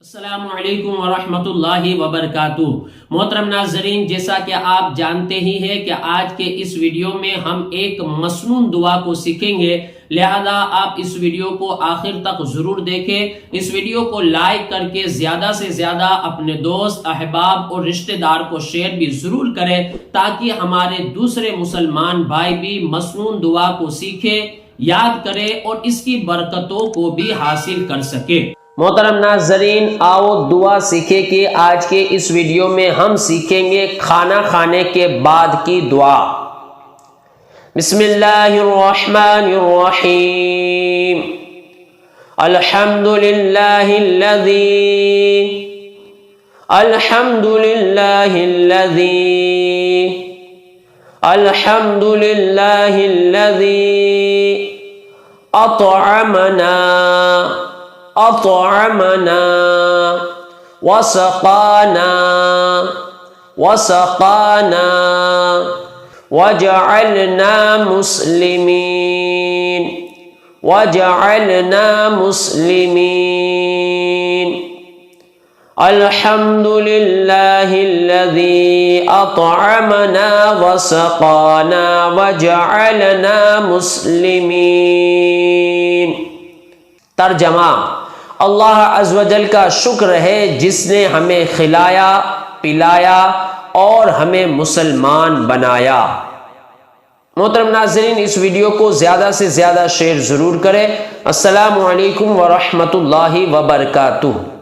अस्सलामुअलैकुम वरहमतुल्लाहि वबरकातुह। मोहतरम नाज़रीन, जैसा कि आप जानते ही हैं कि आज के इस वीडियो में हम एक मसनून दुआ को सीखेंगे, लिहाजा आप इस वीडियो को आखिर तक जरूर देखें। इस वीडियो को लाइक करके ज्यादा से ज्यादा अपने दोस्त, अहबाब और रिश्तेदार को शेयर भी जरूर करें, ताकि हमारे दूसरे मुसलमान भाई भी मसनून दुआ को सीखे, याद करें और इसकी बरकतों को भी हासिल कर सके। मोहतरम नाज़रीन, आओ दुआ सीखे कि आज के इस वीडियो में हम सीखेंगे खाना खाने के बाद की दुआ। बिस्मिल्लाहिर्रहमानिर्रहीम। अल्हम्दुलिल्लाहिल्लज़ी अतअमना वसक़ाना वजअलना मुस्लिमीन। अल्हम्दुलिल्लाहिल्लज़ी अतअमना वसक़ाना वजअलना मुस्लिमीन। तर्जमा: अल्लाह अज़्वजल का शुक्र है जिसने हमें खिलाया, पिलाया और हमें मुसलमान बनाया। मोहतरम नाज़रीन, इस वीडियो को ज़्यादा से ज़्यादा शेयर ज़रूर करें। अस्सलामु अलैकुम वरहमतुल्लाहि वबरकातुह।